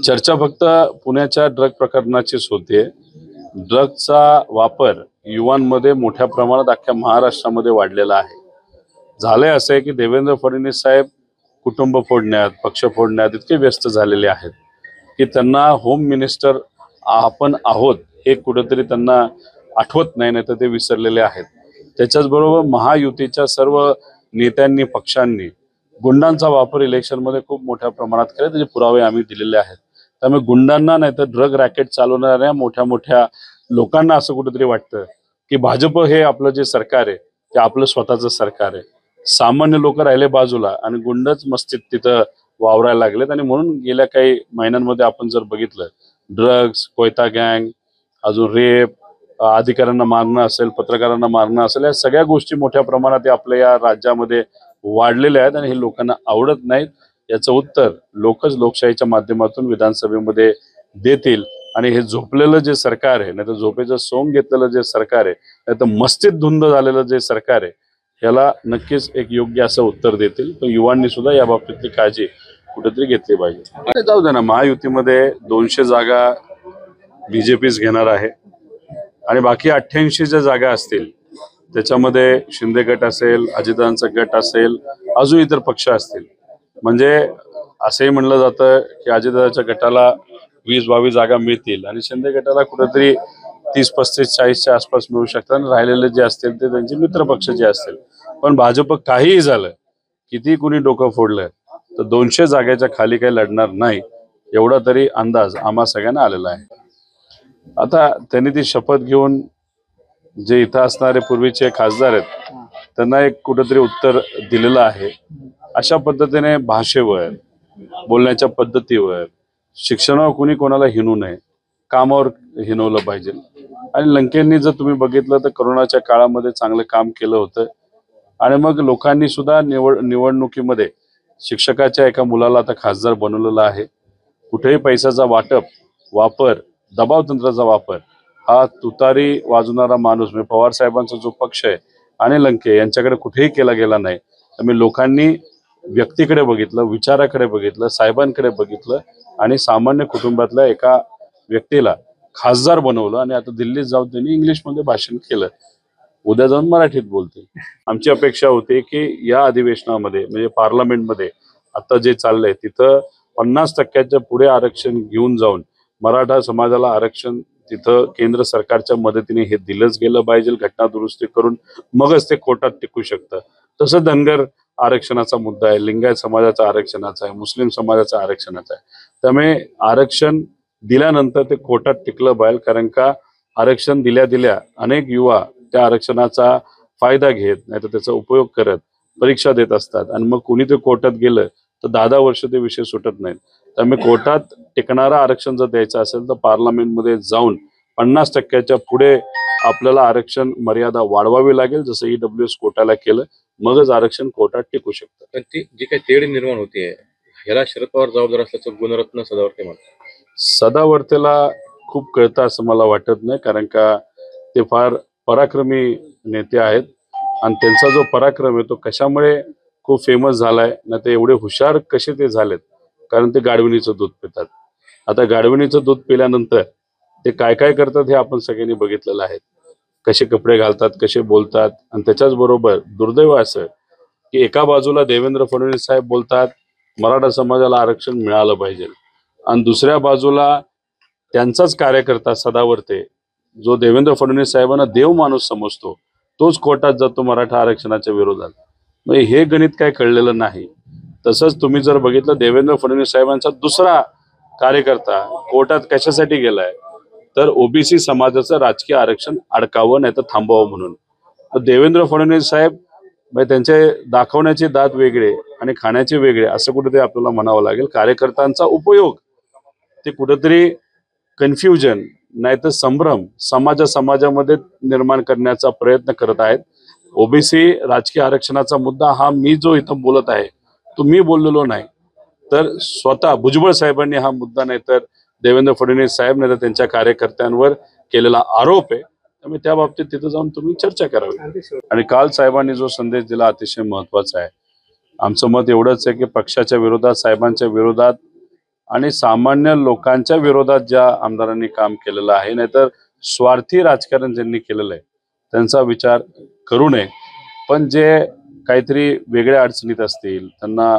चर्चा फक्त पुण्याच्या ड्रग प्रकरणाचीच होते। ड्रगचा वापर युवांमध्ये मोठ्या प्रमाणात अख्ख्या महाराष्ट्रामध्ये वाढलेला आहे। झालंय असं आहे की देवेंद्र फडणवीस साहेब कुटुंब फोडण्यात, पक्ष फोडण्यात इतके व्यस्त झालेले आहेत की त्यांना होम मिनिस्टर आपण आहोत हे कुठेतरी त्यांना आठवत नाही, तर ते विसरलेले आहेत। त्याच्याच बरोबर महायुतीच्या सर्व नेत्यांनी, पक्षांनी गुंडांचा वापर इलेक्शनमध्ये खूप मोठ्या प्रमाणात केला, त्याचे पुरावे आम्ही दिलेले आहेत। त्यामुळे गुंडांना नाही तर ड्रग रॅकेट चालवणाऱ्या मोठ्या मोठ्या लोकांना असं कुठेतरी वाटतं की भाजप हे आपलं जे सरकार आहे ते आपलं स्वतःचं सरकार आहे। सामान्य लोक राहिले बाजूला आणि गुंडच मस्तीत तिथं वावरायला लागलेत। आणि म्हणून गेल्या काही महिन्यांमध्ये आपण जर बघितलं, ड्रग्स, कोयता गँग, अजून रेप, अधिकाऱ्यांना मारणं असेल, पत्रकारांना मारणं असेल, या सगळ्या गोष्टी मोठ्या प्रमाणात आपल्या या राज्यामध्ये वाढलेले आहेत आणि हे लोकांना आवडत नाहीत। याचं उत्तर लोकच लोकशाहीच्या माध्यमातून विधानसभेमध्ये देतील। आणि हे झोपलेलं जे सरकार आहे, नाही तर झोपेचं सोंग घेतलेलं जे सरकार आहे, नाही तर मस्तीत धुंद झालेलं जे सरकार आहे, याला नक्कीच एक योग्य असं उत्तर देतील। पण युवांनी सुद्धा या बाबतीतली काळजी कुठेतरी घेतली पाहिजे। जाऊ दे ना, महायुतीमध्ये 200 जागा बीजेपीच घेणार आहे आणि बाकी 88 ज्या जागा असतील त्याच्यामध्ये शिंदे गट असेल, अजितांचा गट असेल, अजून इतर पक्ष असतील। म्हणजे असंही म्हणलं जातं की अजितदादाच्या गटाला 20-22 जागा मिळतील आणि शिंदे गटाला कुठेतरी 30-35-40च्या आसपास मिळू शकतात आणि राहिलेले जे असतील ते त्यांचे मित्र पक्ष जे असतील। पण भाजप काहीही झालं, किती कुणी डोकं फोडलं, तर 200 जागेच्या खाली काही लढणार नाही, एवढा तरी अंदाज आम्हा सगळ्यांना आलेला आहे। आता त्यांनी ती शपथ घेऊन जे इथं असणारे पूर्वीचे खासदार आहेत त्यांना एक कुठेतरी उत्तर दिलेलं आहे। अशा पद्धतीने भाषेवर, बोलण्याच्या पद्धतीवर, शिक्षणावर कुणी कोणाला हिणू नये, कामावर हिणवलं पाहिजे। आणि लंकेंनी जर तुम्ही बघितलं तर कोरोनाच्या काळामध्ये चांगलं काम केलं होतं आणि मग लोकांनी सुद्धा निवडणुकीमध्ये शिक्षकाच्या एका मुलाला आता खासदार बनवलेलं आहे। कुठेही पैशाचा वापर, दबाव तंत्राचा वापर हा तुतारी वाजवणारा माणूस म्हणजे पवार साहेबांचा जो पक्ष आहे आणि लंके यांच्याकडे कुठेही केला गेला नाही। त्यामुळे लोकांनी व्यक्तीकडे बघितलं, विचाराकडे बघितलं, साहेबांकडे बघितलं आणि सामान्य कुटुंबातल्या एका व्यक्तीला खासदार बनवलं आणि आता दिल्लीत जाऊन त्यांनी इंग्लिशमध्ये भाषण केलं, उद्या जाऊन मराठीत बोलतील। आमची अपेक्षा होती की या अधिवेशनामध्ये म्हणजे पार्लमेंटमध्ये आता जे चाललंय तिथं 50% पुढे आरक्षण घेऊन जाऊन मराठा समाजाला आरक्षण तिथं केंद्र सरकारच्या मदतीने हे दिलंच गेलं पाहिजे, घटना दुरुस्ती करून मगच ते कोर्टात टिकू शकतं। तसं धनगर आरक्षणाचा मुद्दा आहे, लिंगायत समाजाचा आरक्षणाचा आहे, मुस्लिम समाजाचा आरक्षणाचा आहे। त्यामुळे आरक्षण दिल्यानंतर ते कोर्टात टिकलं पाहिजे, कारण का आरक्षण दिल्या अनेक युवा त्या आरक्षणाचा फायदा घेत नाही तर त्याचा उपयोग करत परीक्षा देत असतात आणि मग कुणी ते कोर्टात गेलं तर 10-10 वर्ष ते विषय सुटत नाहीत। त्यामुळे कोर्टात टिकणारं आरक्षण जर द्यायचं असेल तर पार्लमेंटमध्ये जाऊन 50%च्या पुढे आपल्याला आरक्षण मर्यादा वाढवावी लागेल, जसं EWS कोर्टाला केलं, मगच आरक्षण कोर्टात टिकू शकतं। पण ती जी काही तेढ निर्माण होते ह्याला शरद पवार जबाबदार असल्याचं गुणरत्न सदावर्ते म्हणतात। सदावर्तेला खूप कळतं असं मला वाटत नाही, कारण का ते फार पराक्रमी नेते आहेत आणि त्यांचा जो पराक्रम आहे तो कशामुळे खूप फेमस झालाय ना, ते एवढे हुशार कसे ते झालेत, कारण ते गाढविणीचं दूध पितात। आता गाढविणीचं दूध पिल्यानंतर ते काय काय करतात हे आपण सगळ्यांनी बघितलेलं आहे, कसे कपडे घालतात, कसे बोलतात। आणि त्याच्याच बरोबर दुर्दैव असं की एका बाजूला देवेंद्र फडणवीस साहेब बोलतात मराठा समाजाला आरक्षण मिळालं पाहिजे आणि दुसऱ्या बाजूला त्यांचाच कार्यकर्ता सदावर्ते, जो देवेंद्र फडणवीस साहेबांना देव माणूस समजतो, तोच कोर्टात जातो मराठा आरक्षणाच्या विरोधात। मग हे गणित काय कळलेलं नाही। तसंच तुम्ही जर बघितलं, देवेंद्र फडणवीस साहेबांचा दुसरा कार्यकर्ता कोर्टात कशासाठी गेलाय, तर ओबीसी समाजाचं राजकीय आरक्षण अडकावं नाही तर थांबवावं म्हणून। देवेंद्र फडणवीस साहेब म्हणजे त्यांचे दाखवण्याचे दात वेगळे आणि खाण्याचे वेगळे असं कुठेतरी आपल्याला म्हणावं लागेल। कार्यकर्त्यांचा उपयोग ते कुठेतरी कन्फ्युजन नाही तर संभ्रम समाजामध्ये निर्माण करण्याचा प्रयत्न करत आहेत। ओबीसी राजकीय आरक्षणाचा मुद्दा हा मी जो इथं बोलत आहे तो मी बोललेलो नाही, तर स्वतः भुजबळ साहेबांनी हा मुद्दा नाही तर देवेंद्र फडणवीस साहेब नाही तर त्यांच्या कार्यकर्त्यांवर केलेला आरोप आहे। त्यामुळे त्या बाबतीत तिथं जाऊन तुम्ही चर्चा करावी। आणि काल साहेबांनी जो संदेश दिला अतिशय महत्वाचा आहे। आमचं मत एवढंच आहे की पक्षाच्या विरोधात, साहेबांच्या विरोधात आणि सामान्य लोकांच्या विरोधात ज्या आमदारांनी काम केलेलं आहे, नाहीतर स्वार्थी राजकारण ज्यांनी केलेलं आहे त्यांचा विचार करू नये. पण जे काहीतरी वेगळ्या अडचणीत असतील, त्यांना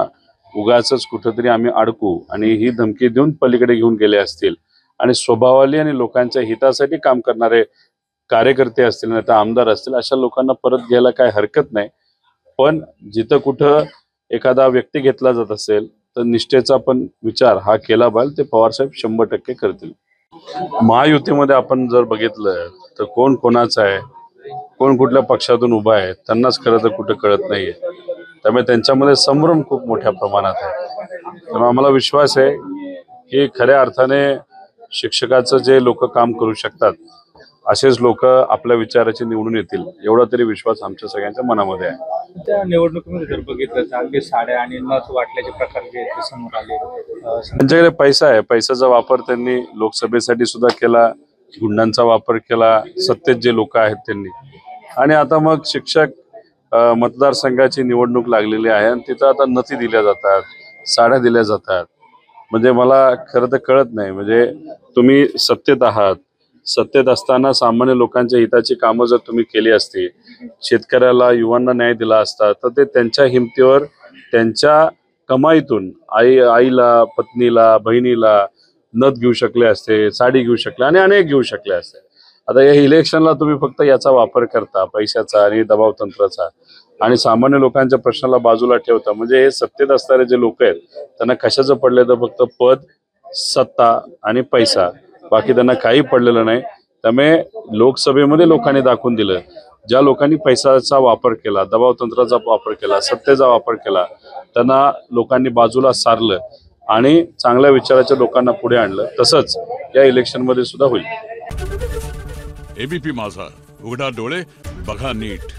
उगाचच कुठंतरी आम्ही अडकू आणि ही धमकी देऊन पलीकडे घेऊन गेले असतील आणि स्वभावाली आणि लोकांच्या हितासाठी काम करणारे कार्यकर्ते असतील, नाही तर आमदार असतील, अशा लोकांना परत घ्यायला काय हरकत नाही. पण जिथं कुठं एखादा व्यक्ती घेतला जात असेल तर निष्ठेचा पण विचार हा केला पाहिजे. ते पवारसाहेब 100% करतील. महायुतीमध्ये आपण जर बघितलं तर कोण कोणाचं आहे, कोण कुठल्या पक्षातून उभा आहे त्यांनाच खरं तर कुठं कळत नाहीये. त्यामुळे त्यांच्यामध्ये संभ्रम खूप मोठ्या प्रमाणात आहे. त्यामुळे आम्हाला विश्वास आहे की खऱ्या अर्थाने शिक्षकाचं जे लोक काम करू शकतात असेच लोक आपल्या विचाराचे निवडून येतील, एवढा तरी विश्वास आमच्या सगळ्यांच्या मनामध्ये आहे. त्या निवडणुकीमध्ये जर बघितलं तर अगदी साड्या आणि नथ वाटल्याचे प्रकार जे आहेत ते समोर आले. त्यांच्याकडे पैसा आहे, पैशाचा वापर त्यांनी लोकसभेसाठी सुद्धा केला, गुंडांचा वापर केला, सत्तेत जे लोक आहेत त्यांनी. आणि आता मग शिक्षक मतदारसंघाची निवडणूक लागलेली आहे आणि तिथं आता नथी दिल्या जातात, साड्या दिल्या जातात. म्हणजे मला खरं तर कळत नाही, म्हणजे तुम्ही सत्तेत आहात, सत्तेत असताना सामान्य लोकांच्या हिताची कामं जर तुम्ही केली असती, शेतकऱ्याला युवांना न्याय दिला असता, तर ते त्यांच्या हिमतीवर त्यांच्या कमाईतून आईला, पत्नीला, बहिणीला नथ घेऊ शकले असते, साडी घेऊ शकले आणि अनेक घेऊ शकले असते. आता या इलेक्शनला तुम्ही फक्त याचा वापर करता, पैशाचा आणि दबाव तंत्राचा, आणि सामान्य लोकांच्या प्रश्नाला बाजूला ठेवता. म्हणजे हे सत्तेत असणारे जे लोक आहेत त्यांना कशाचं पडलं तर फक्त पद, सत्ता आणि पैसा, बाकी त्यांना काही पडलेलं नाही. त्यामुळे लोकसभेमध्ये लोकांनी दाखवून दिलं, ज्या लोकांनी पैशाचा वापर केला, दबाव तंत्राचा वापर केला, सत्तेचा वापर केला, त्यांना लोकांनी बाजूला सारलं आणि चांगल्या विचाराच्या लोकांना पुढे आणलं. तसंच या इलेक्शनमध्ये सुद्धा होईल. एबीपी माझा, उघडा डोळे बघा नीट.